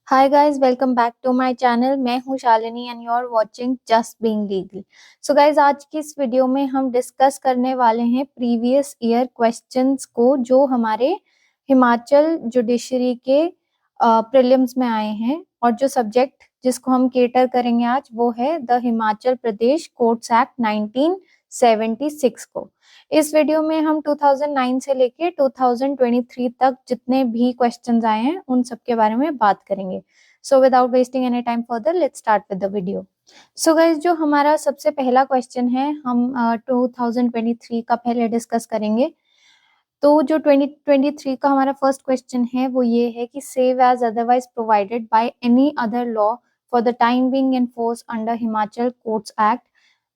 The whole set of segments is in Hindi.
Hi guys, welcome back to my channel. मैं हूं Shalini and you are watching just being legal. So guys, आज की इस वीडियो में हम डिस्कस करने वाले हैं प्रीवियस ईयर क्वेश्चंस को जो हमारे हिमाचल जुडिशरी के प्रीलिम्स में आए हैं। और जो सब्जेक्ट जिसको हम केटर करेंगे आज वो है the Himachal Pradesh courts act 1976 को। इस वीडियो में हम 2009 से लेके 2023 तक जितने भी क्वेश्चंस आए हैं उन सब के बारे में बात करेंगे। So without wasting any time further let's start with the video. So guys, जो हमारा सबसे पहला क्वेश्चन है हम 2023 का पहले डिस्कस करेंगे। तो जो 2023 का हमारा फर्स्ट क्वेश्चन है वो ये है कि save as otherwise provided by any other law for the time being in force under Himachal courts act,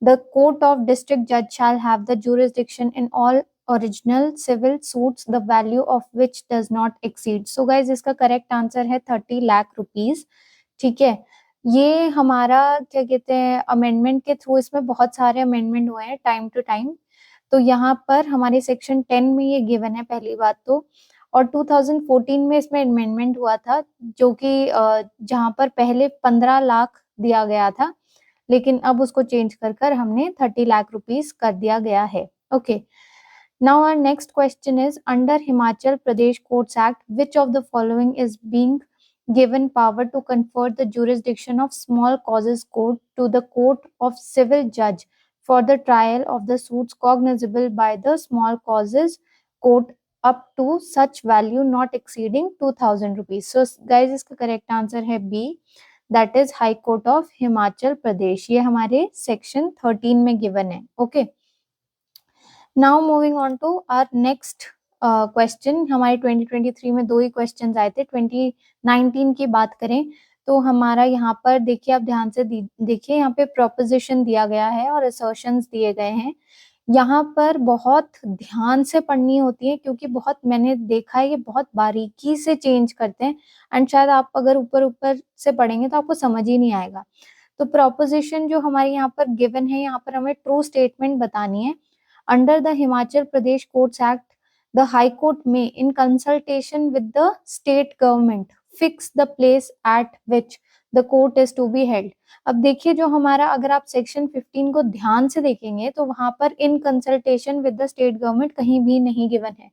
the court of district judge shall have the jurisdiction in all original civil suits the value of which does not exceed। so guys, इसका करेक्ट आंसर है 30 लाख रुपीस। ठीक है, ये हमारा क्या कहते हैं अमेंडमेंट के थ्रू, इसमें बहुत सारे अमेंडमेंट हुए हैं टाइम टू टाइम। तो यहाँ पर हमारे सेक्शन 10 में ये गिवन है पहली बात तो। और 2014 में इसमें अमेंडमेंट हुआ था जो कि जहाँ पर पहले 15 लाख दिया गया था, लेकिन अब उसको चेंज कर कर हमने 30 लाख रुपीस कर दिया गया है। Okay, now our next question is under Himachal Pradesh courts act which of the following is being given power to confer the jurisdiction of small causes court to the court of civil judge for the trial of the suits cognizable by the small causes court up to such value not exceeding 2000 rupees। so guys, इसका करेक्ट आंसर है B, that is high court of Himachal Pradesh. ये हमारे सेक्शन 13 में गिवन है। Okay, now moving on to our next question. हमारे 2023 में दो ही क्वेश्चंस आए थे। 2019 की बात करें तो हमारा यहाँ पर देखिए, आप ध्यान से देखिए, यहाँ पे प्रोपोजिशन दिया गया है और असर्शंस दिए गए हैं। यहाँ पर बहुत ध्यान से पढ़नी होती है क्योंकि बहुत मैंने देखा है ये बहुत बारीकी से चेंज करते हैं एंड शायद आप अगर ऊपर ऊपर से पढ़ेंगे तो आपको समझ ही नहीं आएगा। तो प्रोपोजिशन जो हमारे यहाँ पर गिवन है, यहाँ पर हमें ट्रू स्टेटमेंट बतानी है। Under the Himachal Pradesh courts act the high court may in consultation with the state government fix the place at which the court is to be held. अब देखिए, जो हमारा अगर आप सेक्शन 15 को ध्यान से देखेंगे तो वहां पर इन consultation with the state government कहीं भी नहीं गिवन है,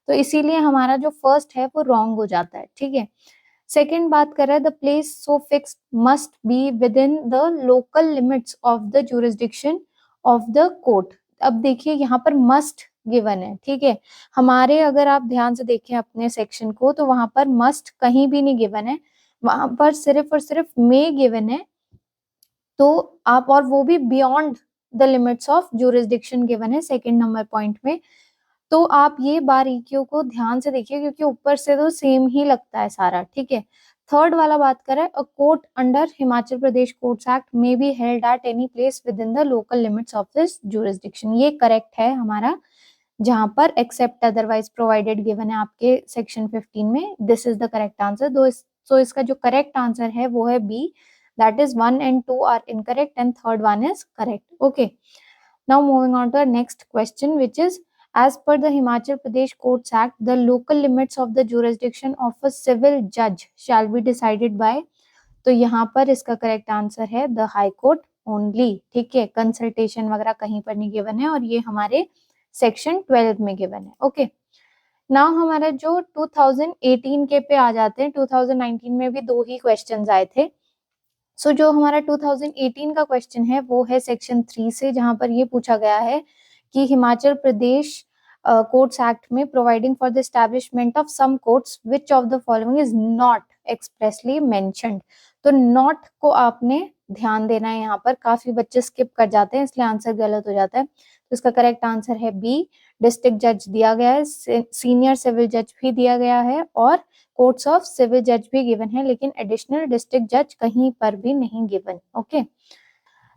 तो इसीलिए हमारा जो फर्स्ट है वो रॉन्ग हो जाता है। ठीक है, सेकेंड बात कर रहा है the place so fixed must be with in the local limits of the jurisdiction of the court. अब देखिए, यहाँ पर मस्ट गिवन है। ठीक है, हमारे अगर आप ध्यान से देखें अपने सेक्शन को तो वहां पर मस्ट कहीं भी नहीं गिवन है, वहां पर सिर्फ और सिर्फ मे गिवन है। तो आप, और वो भी beyond the limits of jurisdiction given है सेकंड नंबर पॉइंट में। तो आप ये बारीकियों को ध्यान से देखिए क्योंकि ऊपर से तो सेम ही लगता है सारा। ठीक है, थर्ड वाला बात करें, a court under Himachal Pradesh courts act may be held at any place with in the local limits of this jurisdiction. ये करेक्ट है हमारा, जहां पर एक्सेप्ट अदरवाइज प्रोवाइडेड गिवन है आपके सेक्शन 15 में। This is the correct answer. So इसका जो करेक्ट आंसर है वो है B, that is 1 and 2 are incorrect and third one is correct. Okay, now moving on to our next question, which is as per the Himachal Pradesh Courts Act the local limits of the jurisdiction of a civil judge shall be decided by। तो यहाँ पर इसका करेक्ट आंसर है द हाई कोर्ट ओनली। ठीक है, कंसल्टेशन वगैरह कहीं पर नहीं गिवन है और ये हमारे सेक्शन 12 में गिवन है। ओके, नाउ हमारा जो 2018 के पे आ जाते हैं। 2019 में भी दो ही क्वेश्चंस आए थे। सो जो हमारा 2018 का क्वेश्चन है वो है सेक्शन 3 से, जहां पर ये पूछा गया है कि हिमाचल प्रदेश कोर्ट्स एक्ट में providing for the establishment of some courts which of the following is not expressly mentioned. तो नॉट को आपने ध्यान देना है, यहाँ पर काफी बच्चे स्किप कर जाते हैं इसलिए आंसर गलत हो जाता है। तो इसका करेक्ट आंसर है बी, डिस्ट्रिक्ट जज दिया गया है, सीनियर सिविल जज भी दिया गया है और कोर्ट्स ऑफ सिविल जज भी गिवन है, लेकिन एडिशनल डिस्ट्रिक्ट जज कहीं पर भी नहीं गिवन। ओके,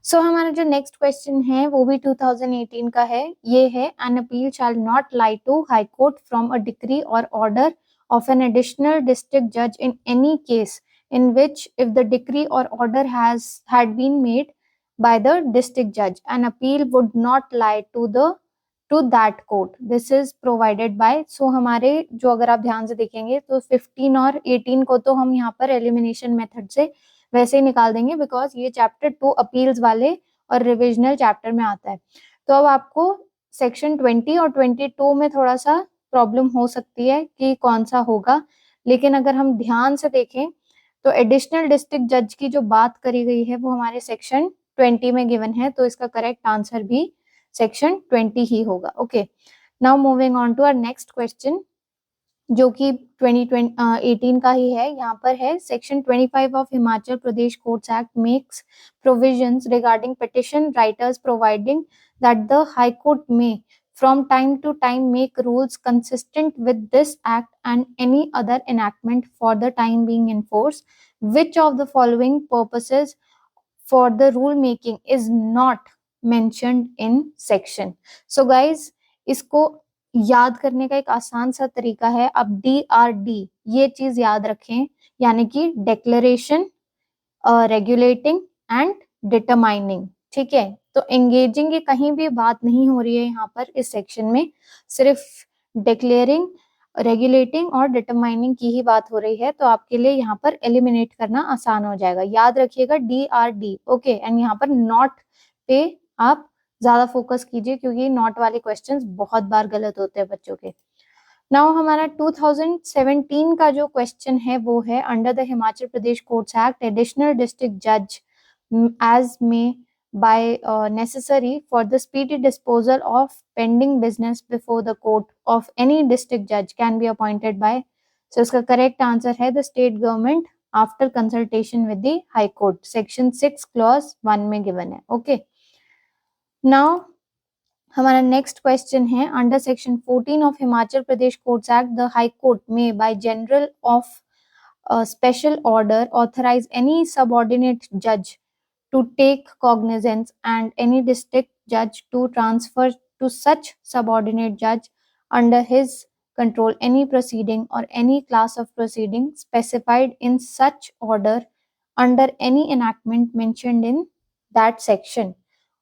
सो हमारा जो नेक्स्ट क्वेश्चन है वो भी 2018 का है। ये है an appeal shall not lie to high court from a decree or order of an additional district जज in any case in which if the decree or order had been made by the district judge an appeal would not lie to the to that court, this is provided by. So हमारे जो, अगर आप ध्यान से देखेंगे तो 15 और 18 को तो हम यहाँ पर एलिमिनेशन मेथड से वैसे ही निकाल देंगे, बिकॉज ये चैप्टर 2 अपील्स वाले और रिविजनल चैप्टर में आता है। तो अब आपको सेक्शन 20 और 22 में थोड़ा सा प्रॉब्लम हो सकती है कि कौन सा होगा, लेकिन अगर हम ध्यान से देखें तो एडिशनल डिस्ट्रिक्ट जज की जो बात करी गई है वो हमारे सेक्शन 20 में गिवन है, तो इसका करेक्ट आंसर भी सेक्शन 20 ही होगा। Okay, now moving on to our next question, जो कि 2018 का ही है। यहाँ पर है section 25 of Himachal Pradesh courts act makes provisions regarding petition writers providing that the high court may from time to time make rules consistent with this act and any other enactment for the time being in force. Which of the following purposes for the rule making is not mentioned in section? So guys, इसको याद करने का एक आसान सा तरीका है, अब DRD ये चीज याद रखें, यानी कि डेक्लेरेशन, रेगुलेटिंग एंड डिटरमाइनिंग। ठीक है, तो एंगेजिंग की कहीं भी बात नहीं हो रही है यहाँ पर इस सेक्शन में, सिर्फ डिक्लेयरिंग, रेगुलेटिंग और डिटरमाइनिंग की ही बात हो रही है। तो आपके लिए यहाँ पर एलिमिनेट करना आसान हो जाएगा, याद रखिएगा DRD। ओके, एंड यहाँ पर नॉट पे आप ज्यादा फोकस कीजिए, क्योंकि नॉट वाले क्वेश्चंस बहुत बार गलत होते हैं बच्चों के। नाउ हमारा 2017 का जो क्वेश्चन है वो है, under the Himachal Pradesh courts act additional district जज as may by necessary for the speedy disposal of pending business before the court of any district judge can be appointed by, so इसका correct answer है the state government after consultation with the high court, section 6 clause 1 में given है। okay, now हमारा नेक्स्ट क्वेश्चन है, under section 14 of Himachal Pradesh courts act the high court may by general of special order authorize any subordinate जज to take cognizance and any district judge to transfer to such subordinate judge under his control any proceeding or any class of proceeding specified in such order under any enactment mentioned in that section.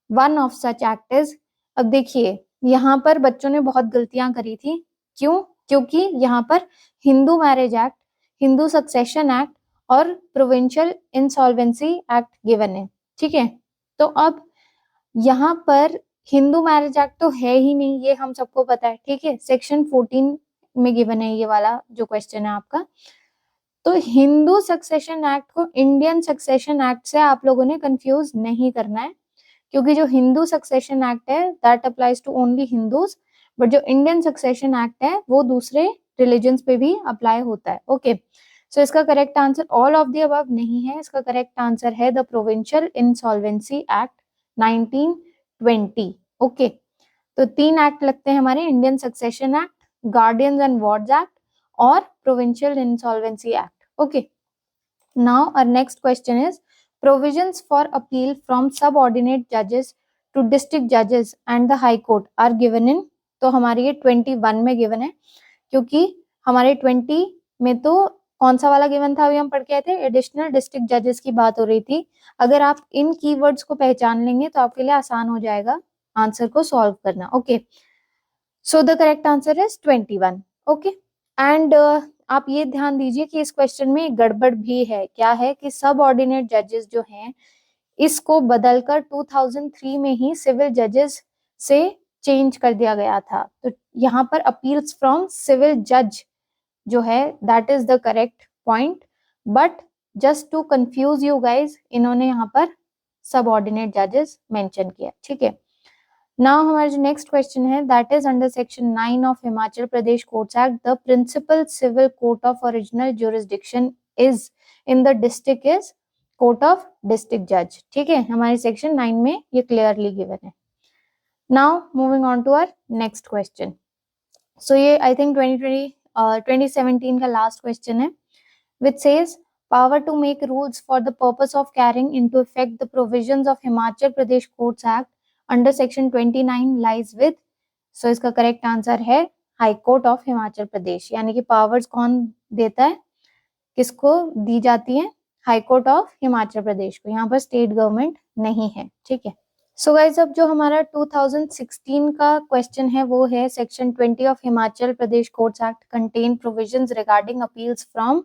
One of such act is, अब देखिए यहाँ पर बच्चों ने बहुत गलतियां करी थी, क्यों? क्योंकि यहाँ पर Hindu marriage act, Hindu succession act और प्रोविंशियल इंसॉल्वेंसी एक्ट गिवन है। ठीक है, तो अब यहाँ पर हिंदू मैरिज एक्ट तो है ही नहीं, ये हम सबको पता है। ठीक है, सेक्शन 14 में गिवन है ये वाला जो क्वेश्चन है आपका। तो हिंदू सक्सेशन एक्ट को इंडियन सक्सेशन एक्ट से आप लोगों ने कंफ्यूज नहीं करना है, क्योंकि जो हिंदू सक्सेशन एक्ट है that applies to only Hindus, but जो इंडियन सक्सेशन एक्ट है वो दूसरे रिलीजन्स पे भी अप्लाई होता है। ओके, सो इसका correct answer all of the above नहीं है, इसका करेक्ट आंसर है the provincial insolvency act 1920। Okay, तो 3 एक्ट लगते हैं हमारे, Indian succession act, guardians and wards act और provincial insolvency act. Okay, now our next question is provisions for appeal from subordinate judges to district judges and the high court are given in, तो हमारे ये 21 में गिवन है, क्योंकि हमारे 20 में तो कौन सा वाला गिवन था अभी हम पढ़ के आए थे, एडिशनल डिस्ट्रिक्ट जजेस की बात हो रही थी। अगर आप इन कीवर्ड्स को पहचान लेंगे तो आपके लिए आसान हो जाएगा आंसर को सॉल्व करना। Okay, so the correct answer is 21। Okay, and आप ये ध्यान दीजिए कि इस क्वेश्चन में गड़बड़ भी है, क्या है कि सब ऑर्डिनेट जजेस जो हैं इसको बदलकर 2003 में ही सिविल जजेस से चेंज कर दिया गया था। तो यहाँ पर अपील्स फ्रॉम सिविल जज जो है that is the correct point, but just to confuse you guys इन्होंने यहाँ पर सब ऑर्डिनेट जजेस मेंशन किया। ठीक है, नाउ हमारा जो नेक्स्ट क्वेश्चन है that is under section 9 of Himachal Pradesh courts act the principal civil court of original jurisdiction is in the district is court of district जज। ठीक है, हमारे सेक्शन 9 में ये क्लियरली गिवन है। Now moving on to our next question, so ये आई थिंक 2017 का लास्ट क्वेश्चन है, which says power to make rules for the purpose of carrying into effect the provisions of Himachal Pradesh Courts Act under section 29 lies with, so इसका करेक्ट आंसर है हाई कोर्ट ऑफ हिमाचल प्रदेश। यानी कि पावर्स कौन देता है, किसको दी जाती है, हाई कोर्ट ऑफ हिमाचल प्रदेश को, यहाँ पर स्टेट गवर्नमेंट नहीं है। ठीक है, सो गाइज अब जो हमारा 2016 का क्वेश्चन है वो है section 20 of Himachal Pradesh courts act contain provisions regarding appeals from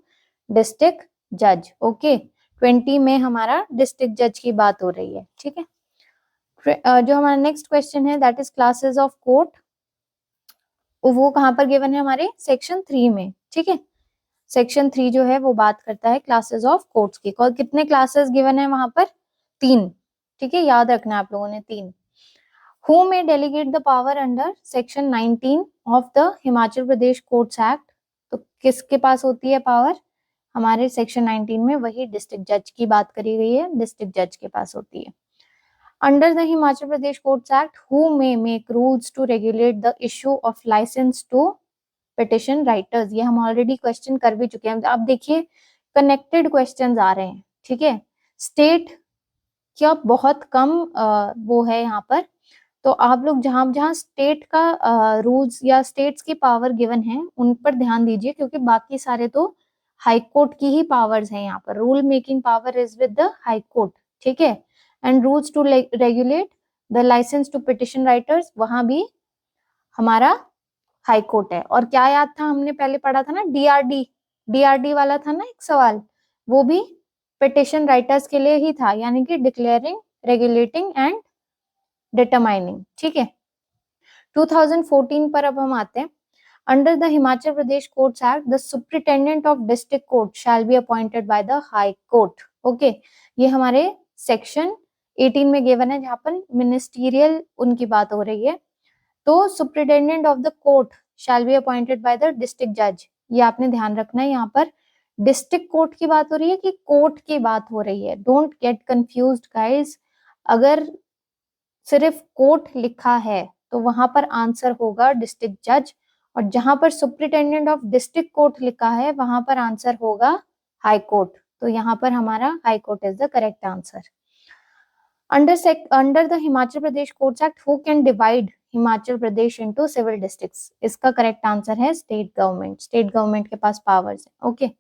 district जज। ओके, 20 में हमारा डिस्ट्रिक्ट जज की बात हो रही है, ठीक है। जो हमारा नेक्स्ट क्वेश्चन है that is classes of court, वो कहाँ पर गिवन है हमारे सेक्शन 3 में, ठीक है। सेक्शन 3 जो है वो बात करता है क्लासेस ऑफ कोर्ट्स की। कितने क्लासेस गिवन है वहां पर? 3, ठीक है, याद रखना आप लोगों ने 3। Who may delegate the power under section 19 of the Himachal Pradesh courts act? तो किसके पास होती है पावर? हमारे सेक्शन 19 में वही डिस्ट्रिक्ट जज की बात करी गई है, डिस्ट्रिक्ट जज के पास होती है। Under the Himachal Pradesh courts act who may make rules to regulate the issue of licence to petition writers? ये हम ऑलरेडी क्वेश्चन कर भी चुके हैं। अब देखिए कनेक्टेड क्वेश्चंस आ रहे हैं, ठीक है। स्टेट क्या बहुत कम वो है यहाँ पर, तो आप लोग जहां जहां स्टेट का रूल्स या स्टेट्स की पावर गिवन है उन पर ध्यान दीजिए, क्योंकि बाकी सारे तो हाई कोर्ट की ही पावर्स हैं। यहाँ पर rule making power is with the high court, ठीक है। And rules to regulate the licence to petition writers, वहां भी हमारा हाई कोर्ट है। और क्या याद था, हमने पहले पढ़ा था ना डीआरडी, डीआरडी वाला था ना एक सवाल, वो भी पिटिशन राइटर्स के लिए ही था, यानी कि डिक्लेयरिंग, रेगुलेटिंग एंड डिटरमाइनिंग, ठीक है। 2014 पर अब हम आते हैं। Under the Himachal Pradesh courts act the superintendent of district court shall be appointed by the high court. Okay, ये हमारे सेक्शन 18 में गिवन है, जहां पर मिनिस्टीरियल उनकी बात हो रही है। तो superintendent of the court shall be appointed by the district जज, ये आपने ध्यान रखना है। यहाँ पर डिस्ट्रिक्ट कोर्ट की बात हो रही है कि कोर्ट की बात हो रही है, डोंट गेट कंफ्यूज्ड गाइस। अगर सिर्फ कोर्ट लिखा है तो वहां पर आंसर होगा डिस्ट्रिक्ट जज, और जहां पर सुप्रिटेंडेंट ऑफ डिस्ट्रिक्ट कोर्ट लिखा है वहां पर आंसर होगा हाई कोर्ट। तो यहाँ पर हमारा high court is the correct answer. Under the Himachal Pradesh courts act who can divide Himachal Pradesh into civil districts? इसका करेक्ट आंसर है स्टेट गवर्नमेंट, स्टेट गवर्नमेंट के पास पावर्स है। ओके,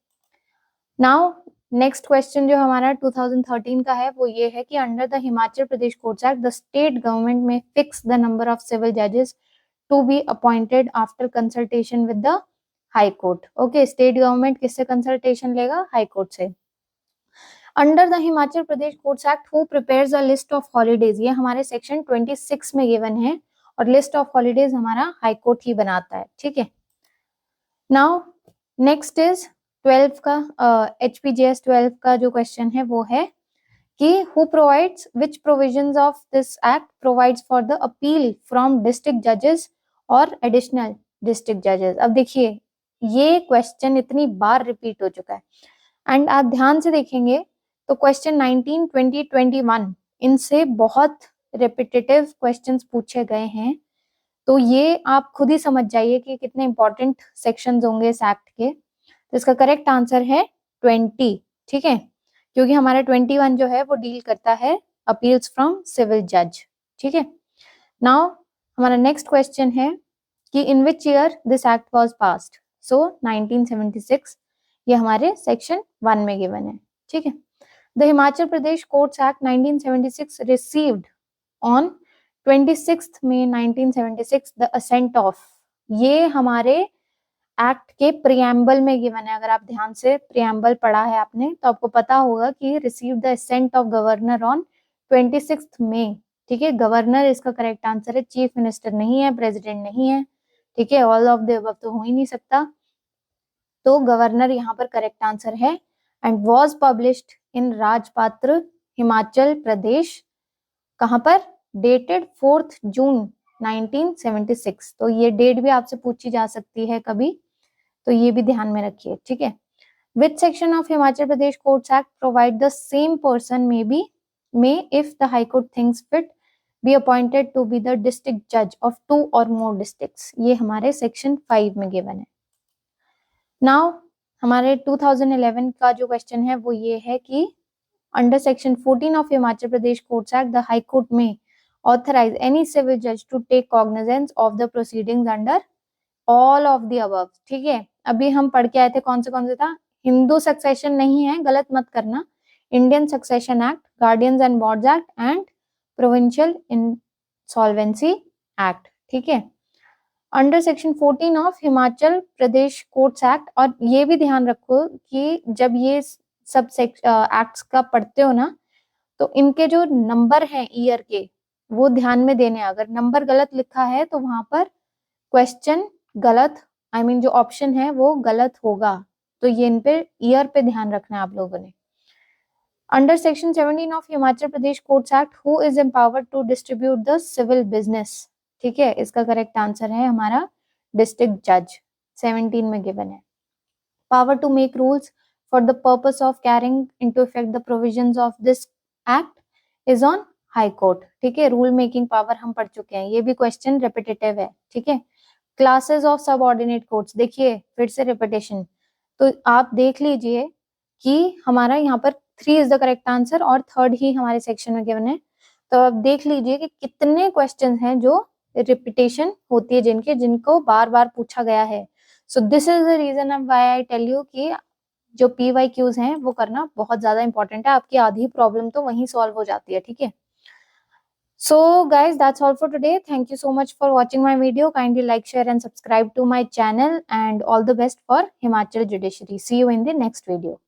नाउ नेक्स्ट क्वेश्चन जो हमारा 2013 का है वो ये है कि under the Himachal Pradesh courts act the state government may fix the number of civil जजेस to be appointed after consultation with the high court. Okay, state government किससे कंसल्टेशन लेगा? हाई कोर्ट से। Under the Himachal Pradesh courts act who prepares a list of holidays? ये हमारे सेक्शन 26 में गिवन है, और लिस्ट ऑफ हॉलीडेज हमारा हाई कोर्ट ही बनाता है, ठीक है। नाउ नेक्स्ट इज 12 का HPJS 12 का जो क्वेश्चन है वो है कि who provides which provisions of this act provides for the appeal from district जजेस और एडिशनल डिस्ट्रिक्ट जजेस? अब देखिए ये क्वेश्चन इतनी बार रिपीट हो चुका है, एंड आप ध्यान से देखेंगे तो क्वेश्चन 19, 20, 21 इनसे बहुत रिपीटेटिव क्वेश्चंस पूछे गए हैं। तो ये आप खुद ही समझ जाइए कि कितने इंपॉर्टेंट सेक्शंस होंगे इस एक्ट के। तो इसका करेक्ट आंसर है 20, ठीक है, क्योंकि हमारा 21 जो है वो डील करता है अपील्स फ्रॉम सिविल जज, ठीक है। नाउ हमारा नेक्स्ट क्वेश्चन है कि in which year this act was passed? So 1976, ये हमारे सेक्शन 1 में गिवन है, ठीक है। The Himachal Pradesh courts act 1976 received on 26 May 1976 the assent of, ये हमारे एक्ट के प्रियम्बल में गिवन है। अगर आप ध्यान से प्रियम्बल पढ़ा है आपने तो आपको पता होगा कि receive the assent of governor on 26 May, ठीक है। गवर्नर इसका करेक्ट आंसर है, चीफ मिनिस्टर नहीं है, प्रेसिडेंट नहीं है, ठीक है, ऑल ऑफ द अबव तो हो ही नहीं सकता। तो गवर्नर यहाँ पर करेक्ट आंसर है, एंड वॉज पब्लिश्ड इन राजपत्र हिमाचल प्रदेश, कहाँ पर? डेटेड 4 जून 1976। तो ये डेट भी आपसे पूछी जा सकती है कभी, तो ये भी ध्यान में रखिए, ठीक है। Which section of Himachal Pradesh courts act provide the same person may if the high court thinks fit be appointed to be the district जज ऑफ 2 और मोर डिस्ट्रिक्ट्स? ये हमारे सेक्शन 5 में गिवन है। नाउ हमारे 2011 का जो क्वेश्चन है वो ये है कि under section 14 of Himachal Pradesh courts act the high court may authorise any civil जज to take cognizance of the proceedings under all of the above, ठीक है। अभी हम पढ़ के आए थे कौन से था, हिंदू सक्सेशन नहीं है, गलत मत करना, Indian succession act, guardians and boards act and provincial insolvency act, ठीक है। Under section 14 of Himachal Pradesh courts act, और ये भी ध्यान रखो कि जब ये सब एक्ट्स का पढ़ते हो ना, तो इनके जो नंबर हैं ईयर के, वो ध्यान में देने। अगर नंबर गलत लिखा है तो वहां पर क्वेश्चन गलत, I mean, जो ऑप्शन है वो गलत होगा। तो ये इन पे ईयर पे ध्यान रखना है आप लोगों ने। Under section 17 of Himachal Pradesh courts act, who is empowered to distribute the civil business, ठीक है। इसका करेक्ट आंसर है हमारा डिस्ट्रिक्ट जज, 17 में गिवन है। Power to make rules for the purpose of carrying into effect the provisions of this act is on high court, ठीक है। रूल मेकिंग पावर हम पढ़ चुके हैं, ये भी क्वेश्चन रिपीटेटिव है, ठीक है। क्लासेस ऑफ सबऑर्डिनेट कोर्ट्स, देखिए फिर से रिपीटेशन, तो आप देख लीजिए कि हमारा यहाँ पर 3 इज द करेक्ट आंसर और 3rd ही हमारे सेक्शन में गिवन है। तो आप देख लीजिए कि कितने क्वेश्चन हैं जो रिपीटेशन होती है जिनको बार बार पूछा गया है। So this is the reason why I tell you कि जो PYQs हैं वो करना बहुत ज्यादा इंपॉर्टेंट है। आपकी आधी प्रॉब्लम तो वहीं सॉल्व हो जाती है, ठीक है। So guys, that's all for today. Thank you so much for watching my video. Kindly like, share and subscribe to my channel, and all the best for Himachal Judiciary. See you in the next video.